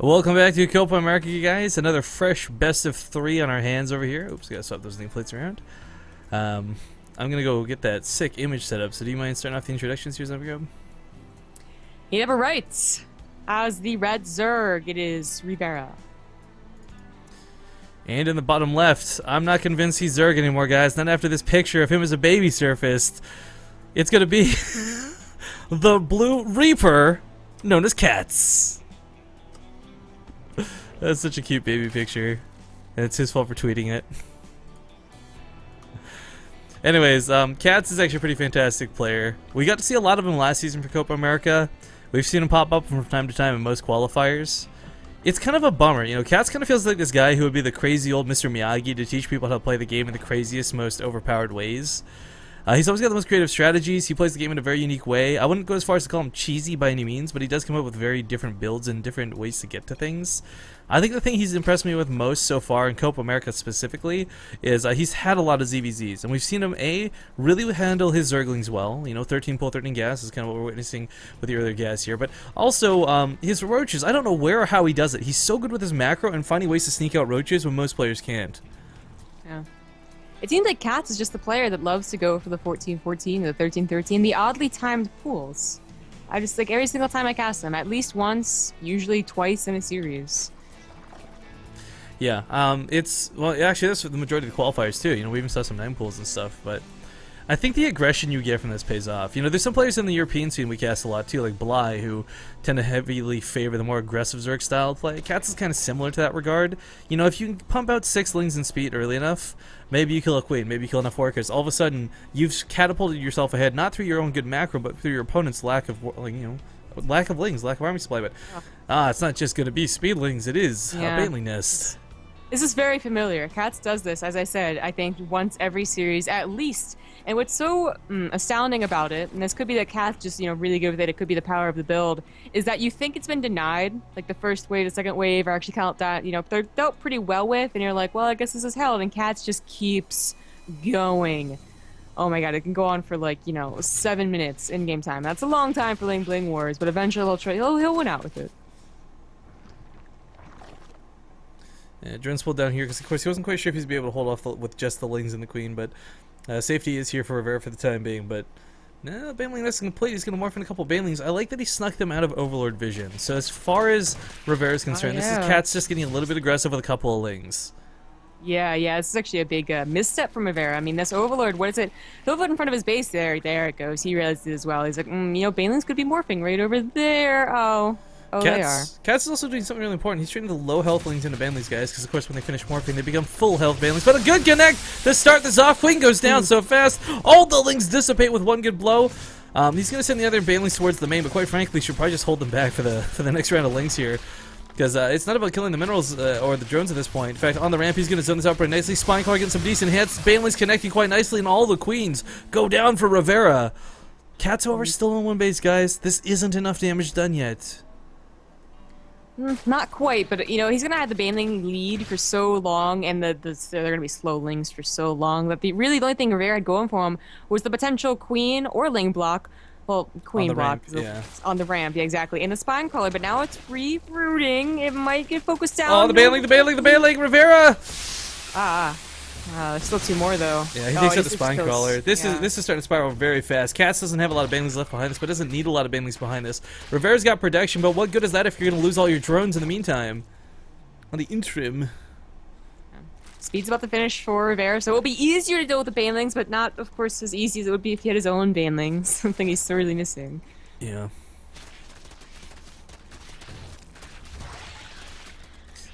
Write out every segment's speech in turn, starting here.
Welcome back to Copa America, you guys. Another fresh best of 3 on our hands over here. Oops, gotta swap those nameplates around. I'm gonna go get that sick image set up. So do you mind starting off the introductions here, Zambia? He never writes. As the red Zerg, it is Rivera. And in the bottom left, I'm not convinced he's Zerg anymore, guys. Not after this picture of him as a baby surfaced. It's gonna be the Blue Reaper, known as Catz. That's such a cute baby picture. And it's his fault for tweeting it. Anyways, Catz is actually a pretty fantastic player. We got to see a lot of him last season for Copa America. We've seen him pop up from time to time in most qualifiers. It's kind of a bummer. You know, Catz kind of feels like this guy who would be the crazy old Mr. Miyagi to teach people how to play the game in the craziest, most overpowered ways. He's always got the most creative strategies. He plays the game in a very unique way. I wouldn't go as far as to call him cheesy by any means, but he does come up with very different builds and different ways to get to things. I think the thing he's impressed me with most so far in Copa America specifically is he's had a lot of ZVZs, and we've seen him really handle his Zerglings well. You know, 13 pull, 13 gas is kind of what we're witnessing with the earlier gas here, but also his roaches. I don't know where or how he does it. He's so good with his macro and finding ways to sneak out roaches when most players can't. Yeah. It seems like Catz is just the player that loves to go for the 14-14, the 13-13, the oddly timed pools. I just, like, every single time I cast him, at least once, usually twice in a series. Yeah, well, actually, that's the majority of the qualifiers, too. You know, we even saw some 9 pools and stuff, but I think the aggression you get from this pays off. You know, there's some players in the European scene we cast a lot, too, like Bly, who tend to heavily favor the more aggressive Zerg style of play. Catz is kind of similar to that regard. You know, if you can pump out 6 lings in speed early enough, maybe you kill a queen, maybe you kill enough workers. All of a sudden, you've catapulted yourself ahead, not through your own good macro, but through your opponent's lack of, like, you know, lack of lings, lack of army supply. But it's not just going to be speedlings, it is a Baneling nest. This is very familiar. Catz does this, as I said, I think once every series at least. And what's so astounding about it, and this could be that Catz just, you know, really good with it, it could be the power of the build, is that you think it's been denied, like the first wave, the second wave, are actually count that, you know, they're dealt pretty well with, and you're like, well, I guess this is held, and Catz just keeps going. Oh my god, it can go on for like, you know, 7 minutes in game time. That's a long time for Ling Bling Wars, but eventually he'll win out with it. Yeah, Dren's pulled down here because, of course, he wasn't quite sure if he'd be able to hold off with just the lings and the queen, but safety is here for Rivera for the time being. But no, Baneling Nest is complete. He's going to morph in a couple Banelings. I like that he snuck them out of Overlord vision. So as far as Rivera is concerned, this is Catz just getting a little bit aggressive with a couple of lings. Yeah, this is actually a big misstep from Rivera. I mean, this Overlord, what is it? The Overlord in front of his base there it goes. He realized it as well. He's like, you know, Banelings could be morphing right over there. Oh, they are. Catz is also doing something really important. He's turning the low health lings into Banelings, guys, because of course when they finish morphing, they become full health Banelings. But a good connect to start this off. Queen goes down so fast. All the lings dissipate with one good blow. He's going to send the other Banelings towards the main, but quite frankly, should probably just hold them back for the next round of lings here. Because it's not about killing the minerals or the drones at this point. In fact, on the ramp, he's going to zone this out pretty nicely. Spinecaller getting some decent hits. Banelings connecting quite nicely, and all the queens go down for Rivera. Catz, however, still on one base, guys. This isn't enough damage done yet. Not quite, but you know, he's gonna have the Baneling lead for so long, and they're gonna be slow lings for so long that the only thing Rivera had going for him was the potential queen or ling block. Well, queen block on the ramp, yeah, exactly, and the spine crawler. But now it's rerouting. It might get focused down. Oh, the Baneling, Rivera! There's still 2 more though. Yeah, he takes out the spine crawler. This is starting to spiral very fast. Catz doesn't have a lot of Banelings left behind this, but doesn't need a lot of Banelings behind this. Rivera's got protection, but what good is that if you're going to lose all your drones in the meantime? On the interim. Speed's about to finish for Rivera, so it'll be easier to deal with the Banelings, but not, of course, as easy as it would be if he had his own Banelings. Something he's sorely missing. Yeah.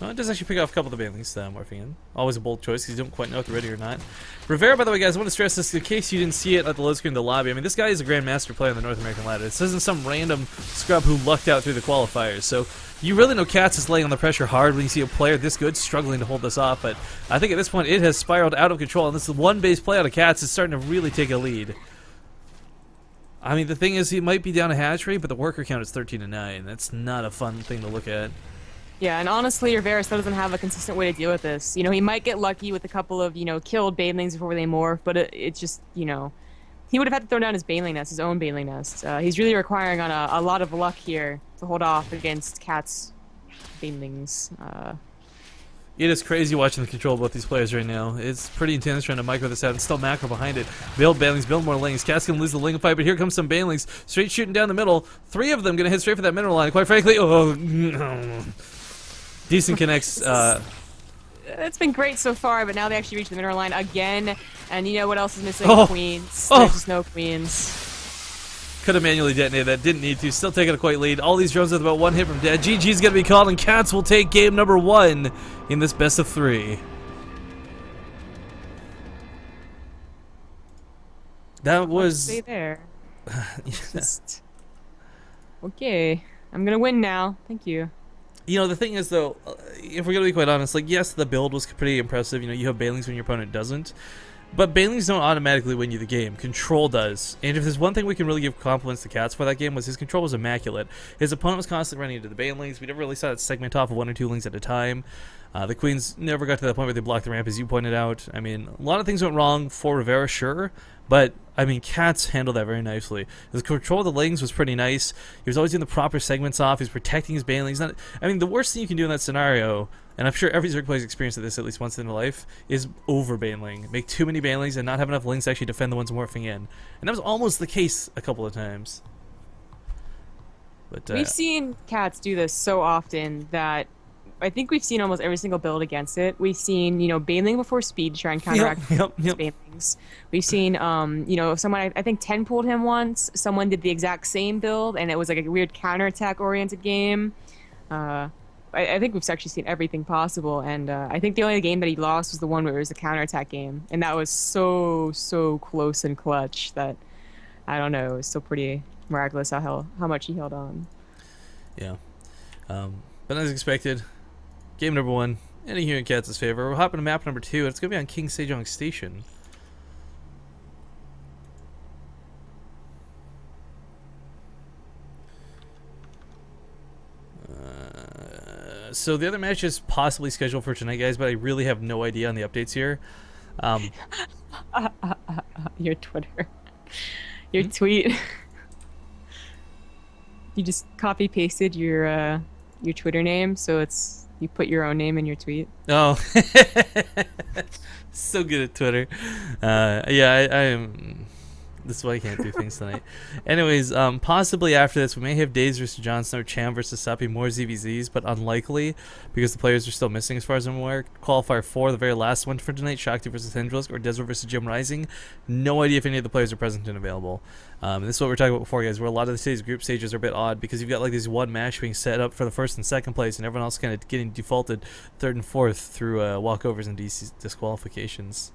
Well, it does actually pick off a couple of the Banelings morphing in. Always a bold choice because you don't quite know if they're ready or not. Rivera, by the way, guys, I want to stress this in case you didn't see it at the load screen in the lobby. I mean, this guy is a Grandmaster player on the North American ladder. This isn't some random scrub who lucked out through the qualifiers. So you really know Catz is laying on the pressure hard when you see a player this good struggling to hold this off. But I think at this point it has spiraled out of control, and this one base play out of Catz is starting to really take a lead. I mean, the thing is, he might be down a hatch rate, but the worker count is 13-9. That's not a fun thing to look at. Yeah, and honestly, Rivera still doesn't have a consistent way to deal with this. You know, he might get lucky with a couple of, you know, killed Banelings before they morph, but it's just, you know, he would have had to throw down his Baneling Nest, his own Baneling Nest. He's really requiring on a lot of luck here to hold off against Catz Banelings. It is crazy watching the control of both these players right now. It's pretty intense trying to micro this out. And still macro behind it. Build Banelings, build more Lings. Catz gonna lose the Ling fight, but here comes some Banelings. Straight shooting down the middle. 3 of them gonna hit straight for that mineral line. Quite frankly, oh, no. Decent connects. It's been great so far, but now they actually reach the mineral line again. And you know what else is missing? Oh. Queens. Oh. There's just no queens. Could have manually detonated that, didn't need to. Still taking a quite lead. All these drones with about 1 hit from dead. GG's gonna be called, and Catz will take game number 1 in this best of 3. That was. Stay there. Just... Okay, I'm gonna win now. Thank you. You know, the thing is, though, if we're gonna be quite honest, like, yes, the build was pretty impressive. You know, you have Banelings when your opponent doesn't. But Banelings don't automatically win you the game. Control does. And if there's one thing we can really give compliments to Catz for that game, was his control was immaculate. His opponent was constantly running into the Banelings. We never really saw it segment off of 1 or 2 Lings at a time. The Queens never got to that point where they blocked the ramp, as you pointed out. I mean, a lot of things went wrong for Rivera, sure. But, I mean, Catz handled that very nicely. His control of the Lings was pretty nice. He was always doing the proper segments off. He was protecting his Banelings. I mean, the worst thing you can do in that scenario, and I'm sure every Zerg player's experienced this at least once in their life, is over Baneling. Make too many Banelings and not have enough Lings to actually defend the ones morphing in. And that was almost the case a couple of times. But We've seen Catz do this so often that I think we've seen almost every single build against it. We've seen, you know, Baneling before speed try and counteract Banelings. We've seen, you know, someone, I think 10 pulled him once. Someone did the exact same build, and it was like a weird counterattack oriented game. I think we've actually seen everything possible, and I think the only game that he lost was the one where it was a counterattack game, and that was so close and clutch that, I don't know, it was still pretty miraculous how much he held on. Yeah. But as expected, game number 1, ending here in Katz's favor. We're hopping to map number 2, and it's going to be on King Sejong Station. So the other match is possibly scheduled for tonight, guys, but I really have no idea on the updates here. Your Twitter. Your tweet. You just copy pasted your Twitter name, so it's you put your own name in your tweet. Oh, so good at Twitter. Yeah, I am. This is why I can't do things tonight. Anyways, possibly after this, we may have Daze versus Jon Snow, Cham versus Sapi, more ZVZs, but unlikely because the players are still missing as far as I'm aware. Qualifier 4, the very last one for tonight, Shakti versus Hendrilisk, or Desert versus Jim Rising. No idea if any of the players are present and available. And this is what we were talking about before, guys, where a lot of today's group stages are a bit odd because you've got like this one match being set up for the first and second place, and everyone else kind of getting defaulted third and fourth through walkovers and disqualifications.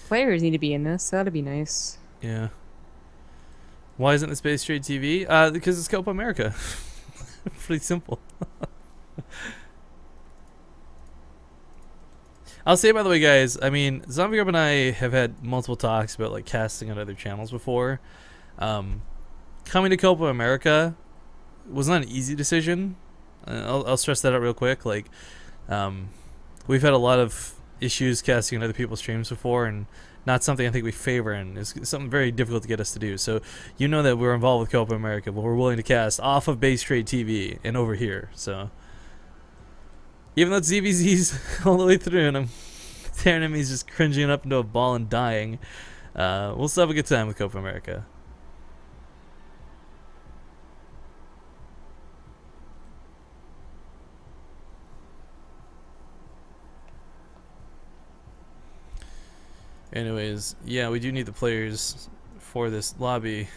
Players need to be in this. That'd be nice. Yeah. Why isn't this based straight TV? Because it's Copa America. Pretty simple. I'll say, by the way, guys, I mean, Zombie Grub and I have had multiple talks about like casting on other channels before. Coming to Copa America was not an easy decision. I'll stress that out real quick. Like, we've had a lot of issues casting on other people's streams before, and not something I think we favor, and it's something very difficult to get us to do. So you know that we're involved with Copa America, but we're willing to cast off of base trade TV and over here. So even though it's ZVZ's all the way through, and I'm tearing enemies just cringing up into a ball and dying, we'll still have a good time with Copa America. Anyways, yeah, we do need the players for this lobby.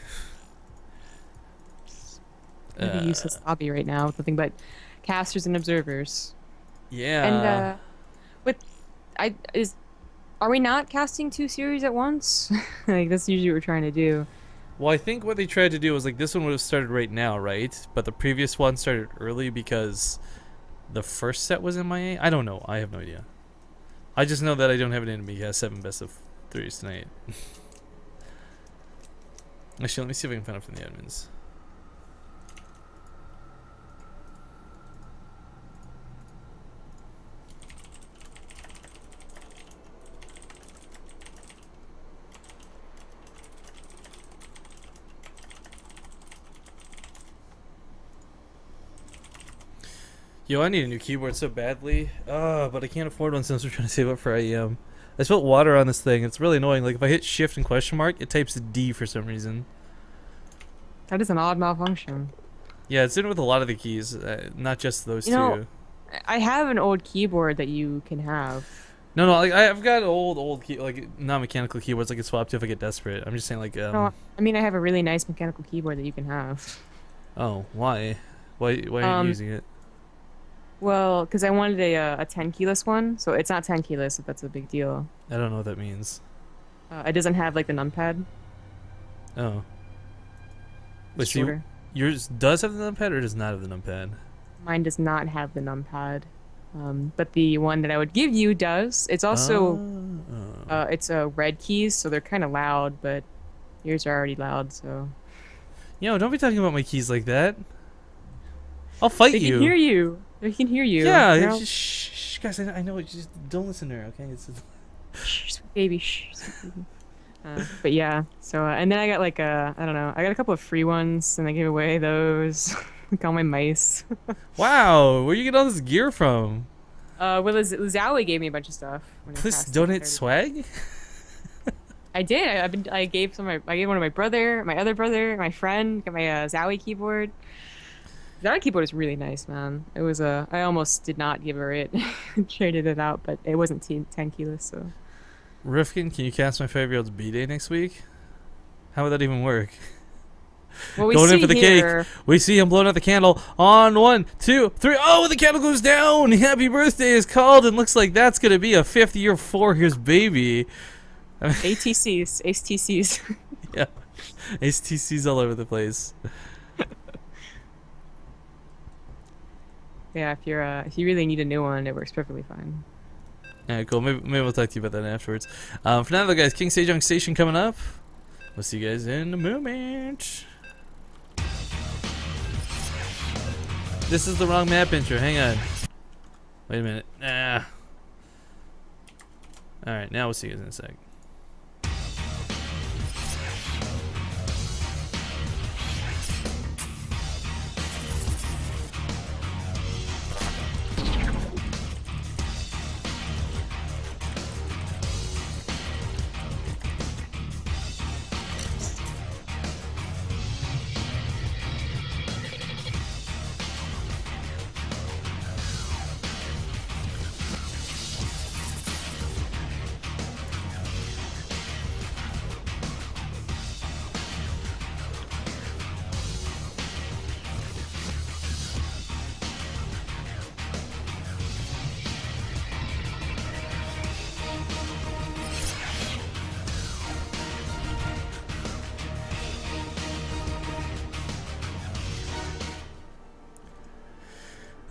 Maybe useless lobby right now with nothing but casters and observers. Yeah. And are we not casting 2 series at once? Like that's usually what we're trying to do. Well, I think what they tried to do was like this one would have started right now, right? But the previous one started early because the first set was MIA. I don't know. I have no idea. I just know that I don't have an enemy. He has 7 best of 3s tonight. Actually, let me see if I can find it from the admins. Yo, I need a new keyboard so badly. But I can't afford one since we're trying to save up for IEM. I spilled water on this thing. It's really annoying. Like, if I hit shift and question mark, it types D for some reason. That is an odd malfunction. Yeah, it's in with a lot of the keys, not just those You know, two. I have an old keyboard that you can have. No, like, I've got old like, non-mechanical keyboards I can swap to if I get desperate. I'm just saying, like, No, I mean, I have a really nice mechanical keyboard that you can have. Oh, why? Why aren't you using it? Well, because I wanted a 10 keyless one, so it's not 10 keyless if that's a big deal. I don't know what that means. It doesn't have like the numpad. Oh. Wait, It's so shorter. yours does have the numpad or does not have the numpad? Mine does not have the numpad, but the one that I would give you does. It's also it's red keys, so they're kind of loud, but yours are already loud, so. Yo, don't be talking about my keys like that. I'll fight They you. can hear you. They can hear you. Yeah, You know? shh, guys. I know. Just don't listen to her, okay? Shh, sweet baby. Shh, sweet baby. But yeah, so and then I got like I don't know. I got a couple of free ones, and I gave away those. Like all my mice. Wow, where you get all this gear from? Well, Zowie gave me a bunch of stuff. When I Please passed donate it. swag. I did. I gave I gave one to my brother, my other brother, my friend. Got my Zowie keyboard. Zowie keyboard is really nice, man. It was I almost did not give her it, traded it out, but it wasn't 10 kilos, so. Rifkin, can you cast my 5-year-old's B-Day next week? How would that even work? Well, we Going see in for the here, cake. We see him blowing out the candle on 1, 2, 3. Oh, the candle goes down. Happy birthday is called, and looks like that's gonna be a 5th year 4 years baby. ATCs, ATCs. Yeah, HTC's all over the place. Yeah, if you really need a new one, it works perfectly fine. Alright, cool. Maybe we'll talk to you about that afterwards. For now, though, guys, King Sejong Station coming up. We'll see you guys in a moment. This is the wrong map intro. Hang on. Wait a minute. Alright, now we'll see you guys in a sec.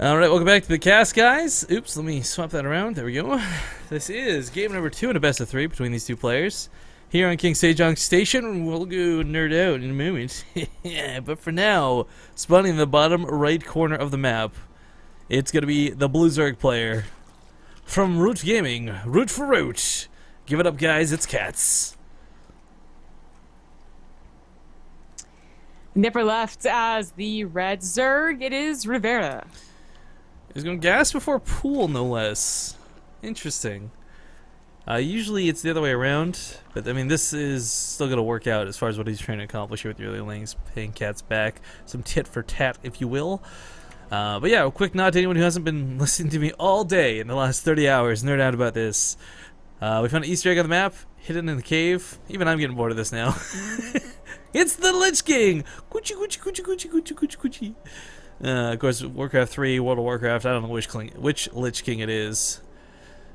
Alright, welcome back to the cast, guys. Oops, let me swap that around. There we go. This is game number 2 in a best of 3 between these two players. Here on King Sejong Station, we'll go nerd out in a moment. But for now, spawning in the bottom right corner of the map, it's going to be the Blue Zerg player. From Root Gaming, Root for Root. Give it up, guys, it's Catz. Never left as the red Zerg, it is Rivera. He's going gas before pool, no less. Interesting. Usually it's the other way around, but I mean this is still going to work out as far as what he's trying to accomplish here with the early lanes, paying Catz back. Some tit for tat, if you will. But yeah, a quick nod to anyone who hasn't been listening to me all day in the last 30 hours, nerd out about this. We found an Easter egg on the map, hidden in the cave. Even I'm getting bored of this now. It's the Lich King! Coochie, coochie, coochie, coochie, coochie, coochie, coochie. Of course, Warcraft 3, World of Warcraft, I don't know which Lich King it is.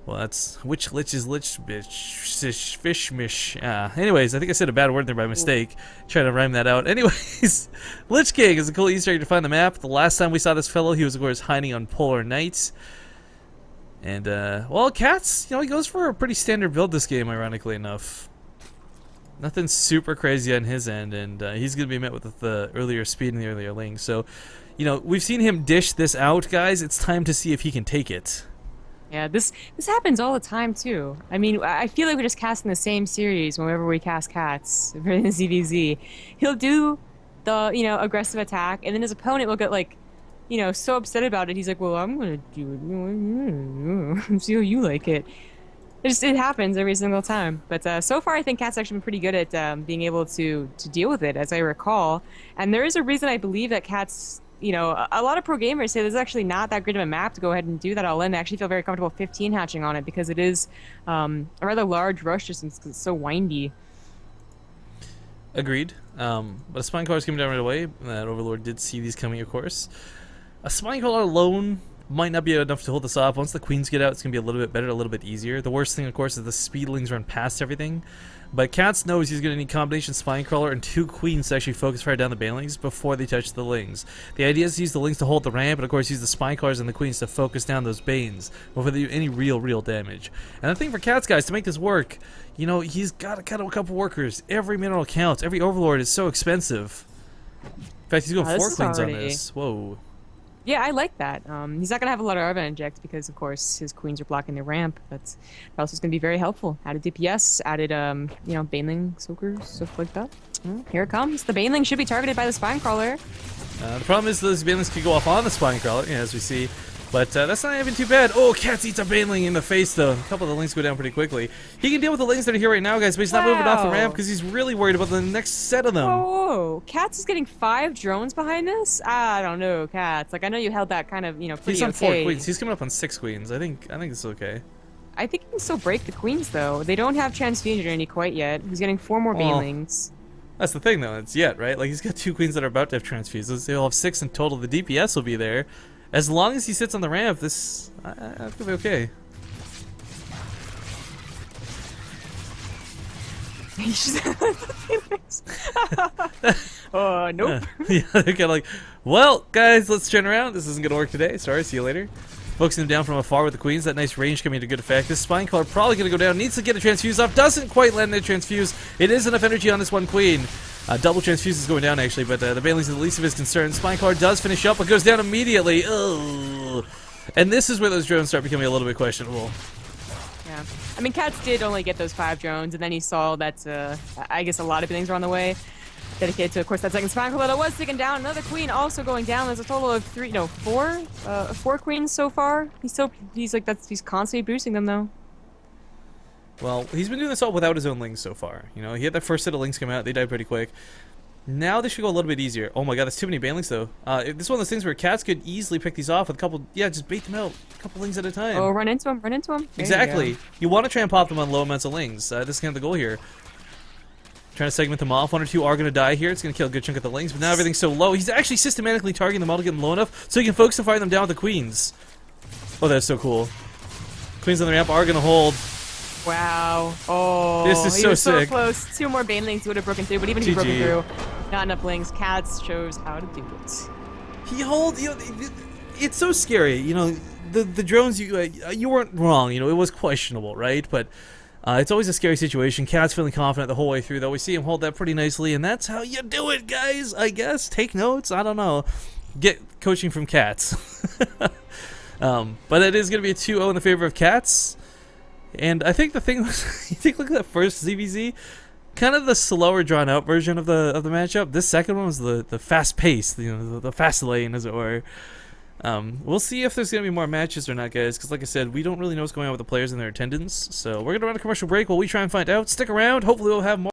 Well, that's... Which Lich is Lich, bitch? Fishmish. Anyways, I think I said a bad word there by mistake. Trying to rhyme that out. Anyways, Lich King is a cool Easter egg to find the map. The last time we saw this fellow, he was, of course, hiding on Polar Nights. And, well, Catz, he goes for a pretty standard build this game, ironically enough. Nothing super crazy on his end, and he's going to be met with the earlier speed and the earlier link. So, we've seen him dish this out, guys. It's time to see if he can take it. Yeah, this happens all the time too. I mean, I feel like we're just casting the same series whenever we cast Catz for the ZVZ. He'll do the aggressive attack, and then his opponent will get like you know, so upset about it. He's like, well, I'm gonna do it. See how you like it. It happens every single time. But so far, I think Cat's actually been pretty good at being able to deal with it, as I recall. And there is a reason I believe that Cat's, you know, a lot of pro gamers say this is actually not that great of a map to go ahead and do that all in. They actually feel very comfortable 15 hatching on it because it is a rather large rush distance because it's so windy. Agreed. But a spine crawler is coming down right away. That Overlord did see these coming, of course. A spine crawler alone might not be enough to hold this off. Once the queens get out, it's going to be a little bit better, a little bit easier. The worst thing, of course, is the speedlings run past everything. But Catz knows he's going to need combination spine crawler and 2 queens to actually focus fire down the banelings before they touch the lings. The idea is to use the lings to hold the ramp, and of course use the spine crawlers and the queens to focus down those banes before they do any real damage. And the thing for Catz, guys, to make this work, you know, he's got to cut out a couple workers. Every mineral counts. Every Overlord is so expensive. In fact, he's going 4 queens on this. Whoa. Yeah, I like that. He's not going to have a lot of Arva inject because, of course, his queens are blocking the ramp. But also is going to be very helpful. Added DPS, added, you know, Baneling Soakers, stuff like that. Here it comes. The Baneling should be targeted by the Spine Crawler. The problem is those Banelings could go off on the Spine Crawler, as we see. But that's not even too bad. Oh, Catz eats a Baneling in the face, though. A couple of the lings go down pretty quickly. He can deal with the lings that are here right now, guys, but he's not moving off the ramp because he's really worried about the next set of them. Whoa, Catz is getting 5 drones behind this? I don't know, Catz. Like, I know you held that kind of, you know, pretty He's on okay. 4 queens. He's coming up on 6 queens. I think it's okay. I think he can still break the queens, though. They don't have Transfusion any quite yet. He's getting 4 more Banelings. That's the thing, though. It's yet, right? Like, he's got 2 queens that are about to have transfuses. They'll have 6 in total. The DPS will be there. As long as he sits on the ramp, this... I feel okay. Oh, nope. Yeah, they're kind of like, well, guys, let's turn around. This isn't going to work today. Sorry, see you later. Focusing him down from afar with the queens. That nice range coming into good effect. This spine crawler probably going to go down. Needs to get a transfuse off. Doesn't quite land a transfuse. It is enough energy on this one queen. Double transfuse is going down, actually, but the Banelings are the least of his concerns. Spine crawler does finish up, but goes down immediately. Ugh. And this is where those drones start becoming a little bit questionable. Yeah. I mean, Catz did only get those 5 drones, and then he saw that, I guess a lot of things were on the way. Dedicated to, of course, that second spine crawler that was taken down. Another queen also going down. There's a total of 4 queens so far. He's constantly boosting them, though. Well, he's been doing this all without his own lings so far. You know, he had that first set of lings come out. They died pretty quick. Now they should go a little bit easier. Oh my god, that's too many banelings, though. This is one of those things where Catz could easily pick these off with a couple... Yeah, just bait them out. A couple lings at a time. Oh, run into him, run into him. There exactly. You want to try and pop them on low amounts of lings. This is kind of the goal here. Trying to segment them off. 1 or 2 are going to die here. It's going to kill a good chunk of the lings, but now everything's so low. He's actually systematically targeting them all to get them low enough so he can focus on firing them down with the queens. Oh, that's so cool. Queens on the ramp are going to hold. Wow. Oh, this is so sick. So close. 2 more Banelings would have broken through, but even if he broken through, not enough lings. Catz shows how to do it. He holds. You know, it's so scary. You know, the drones. You weren't wrong. You know, it was questionable, right? But it's always a scary situation. Catz feeling confident the whole way through, though. We see him hold that pretty nicely, and that's how you do it, guys. I guess. Take notes. I don't know. Get coaching from Catz. But it is going to be a 2-0 in the favor of Catz. And I think the thing was, you take a look at that first ZVZ, kind of the slower, drawn-out version of the matchup. This second one was the fast-paced, you know, the fast lane, as it were. We'll see if there's going to be more matches or not, guys, because like I said, we don't really know what's going on with the players and their attendance. So we're going to run a commercial break while we try and find out. Stick around. Hopefully we'll have more.